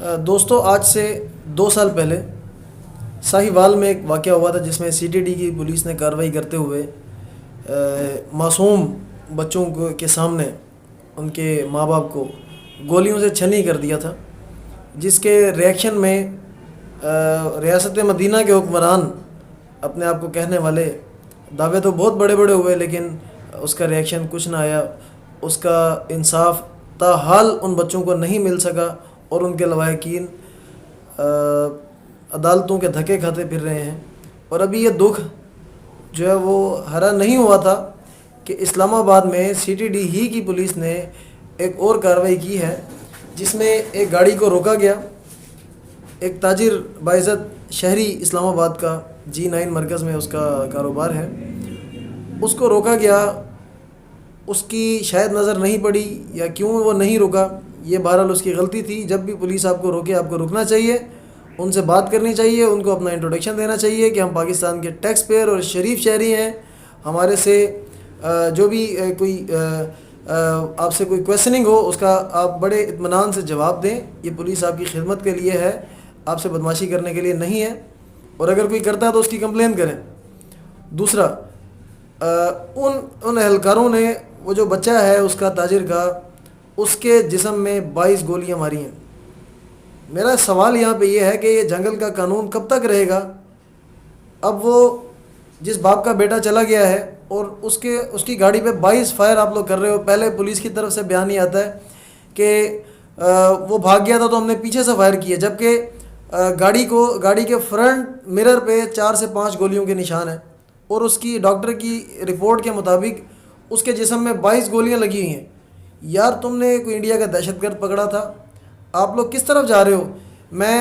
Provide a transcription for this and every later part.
दोस्तों, आज से 2 साल पहले साहिवाल में एक वाक़या हुआ था जिसमें सीटीडी की पुलिस ने कार्रवाई करते हुए मासूम बच्चों को के सामने उनके माँ बाप को गोलियों से छनी कर दिया था, जिसके रिएक्शन में रियासत मदीना के हुक्मरान अपने आप को कहने वाले दावे तो बहुत बड़े बड़े हुए, लेकिन उसका रिएक्शन कुछ ना आया। उसका इंसाफ ताहाल उन बच्चों को नहीं मिल सका और उनके लवाहिकीन अदालतों के धक्के खाते फिर रहे हैं। और अभी ये दुख जो है वो हरा नहीं हुआ था कि इस्लामाबाद में सीटीडी ही की पुलिस ने एक और कार्रवाई की है, जिसमें एक गाड़ी को रोका गया। एक ताजिर बाइज़्ज़त शहरी इस्लामाबाद का G9 मरकज़ में उसका कारोबार है, उसको रोका गया। उसकी शायद नज़र नहीं पड़ी या क्यों वो नहीं रुका, ये बहरहाल उसकी गलती थी। जब भी पुलिस आपको रोके आपको रुकना चाहिए, उनसे बात करनी चाहिए, उनको अपना इंट्रोडक्शन देना चाहिए कि हम पाकिस्तान के टैक्स पेयर और शरीफ शहरी हैं। हमारे से जो भी कोई आपसे कोई क्वेश्चनिंग हो उसका आप बड़े इत्मीनान से जवाब दें। ये पुलिस आपकी खिदमत के लिए है, आपसे बदमाशी करने के लिए नहीं है। और अगर कोई करता है तो उसकी कंप्लेन करें। दूसरा, उन एहलकारों ने वो जो बच्चा है उसका ताजिर का, उसके जिस्म में 22 गोलियां मारी हैं। मेरा सवाल यहाँ पे ये है कि ये जंगल का कानून कब तक रहेगा। अब वो जिस बाप का बेटा चला गया है और उसकी गाड़ी पे 22 फायर आप लोग कर रहे हो। पहले पुलिस की तरफ से बयान ही आता है कि वो भाग गया था तो हमने पीछे से फायर किए, जबकि गाड़ी के फ्रंट मिरर पे 4 से 5 गोलियों के निशान हैं और उसकी डॉक्टर की रिपोर्ट के मुताबिक उसके जिस्म में 22 गोलियां लगी हुई हैं। यार, तुमने कोई इंडिया का दहशतगर्द पकड़ा था, आप लोग किस तरफ जा रहे हो। मैं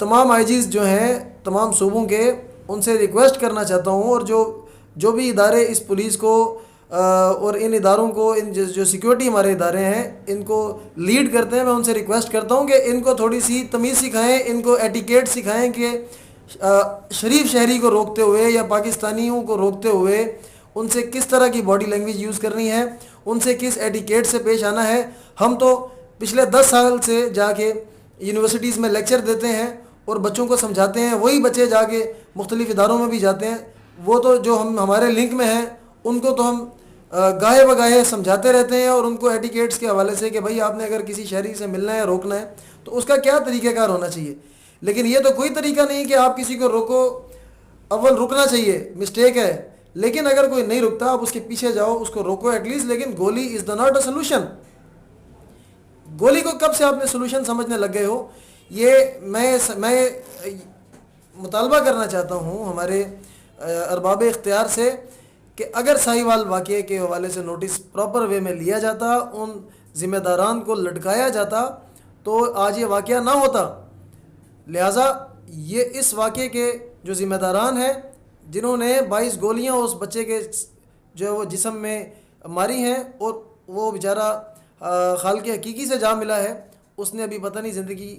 तमाम आईजीज़ जो हैं तमाम सूबों के, उनसे रिक्वेस्ट करना चाहता हूँ, और जो भी इदारे इस पुलिस को और इन इदारों को, इन जो सिक्योरिटी हमारे इदारे हैं इनको लीड करते हैं, मैं उनसे रिक्वेस्ट करता हूँ कि इनको थोड़ी सी तमीज़ सिखाएं, इनको एटिकेट सिखाएं कि शरीफ शहरी को रोकते हुए या पाकिस्तानियों को रोकते हुए उनसे किस तरह की बॉडी लैंग्वेज यूज़ करनी है, उनसे किस एटिकेट से पेश आना है। हम तो पिछले 10 साल से जाके यूनिवर्सिटीज़ में लेक्चर देते हैं और बच्चों को समझाते हैं। वही बच्चे जाके मुख्तलिफ़ इदारों में भी जाते हैं। वो तो जो हमारे लिंक में हैं उनको तो हम गाहे बगाहे समझाते रहते हैं, और उनको एटिकेट्स के हवाले से कि भाई आपने अगर किसी शहरी से मिलना है, रोकना है, तो उसका क्या तरीक़ाकार होना चाहिए। लेकिन ये तो कोई तरीका नहीं कि आप किसी को रोको। अव्वल रुकना चाहिए, मिस्टेक है, लेकिन अगर कोई नहीं रुकता आप उसके पीछे जाओ, उसको रोको एटलीस्ट। लेकिन गोली is the not a solution. गोली को कब से आपने सोल्यूशन समझने लग गए हो। ये मैं मुतालबा करना चाहता हूँ हमारे अरबाब इख्तियार से कि अगर साहिवाल वाक़े के हवाले से नोटिस प्रॉपर वे में लिया जाता, उन ज़िम्मेदारान को लटकाया जाता, तो आज ये वाक़या ना होता। लिहाजा ये इस वाक़े के जो ज़िम्मेदारान हैं, जिन्होंने 22 गोलियां उस बच्चे के जो है वो जिस्म में मारी हैं, और वो बेचारा खाल के हकीकी से जा मिला है, उसने अभी पता नहीं ज़िंदगी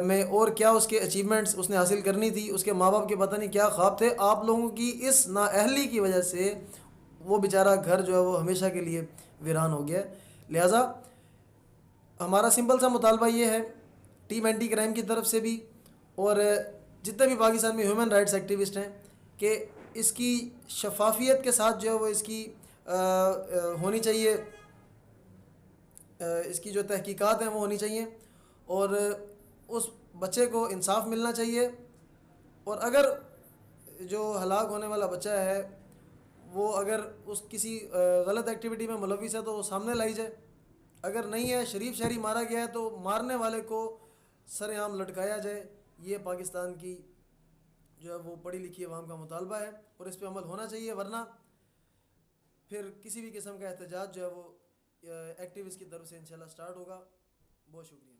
में और क्या उसके अचीवमेंट्स उसने हासिल करनी थी, उसके माँ बाप के पता नहीं क्या ख्वाब थे। आप लोगों की इस नाअहली की वजह से वो बेचारा घर जो है वो हमेशा के लिए वीरान हो गया। लिहाजा हमारा सिंपल सा मुतालबा ये है टीम एंटी क्राइम की तरफ से भी, और जितने भी पाकिस्तान में ह्यूमन राइट्स एक्टिविस्ट हैं, कि इसकी शफाफियत के साथ जो है वो इसकी होनी चाहिए, इसकी जो तहकीकात हैं वो होनी चाहिए, और उस बच्चे को इंसाफ मिलना चाहिए। और अगर जो हलाक होने वाला बच्चा है वो अगर उस किसी गलत एक्टिविटी में मुलविस है तो वो सामने लाई जाए। अगर नहीं है, शरीफ शहरी मारा गया है, तो मारने वाले को सरेआम लटकाया जाए। ये पाकिस्तान की जो है वो पढ़ी लिखी अवाम का मुतालबा है, और इस पर अमल होना चाहिए, वरना फिर किसी भी किस्म का एहतजाज जो है वो एक्टिविस्ट की तरफ से इंशाल्लाह स्टार्ट होगा। बहुत शुक्रिया।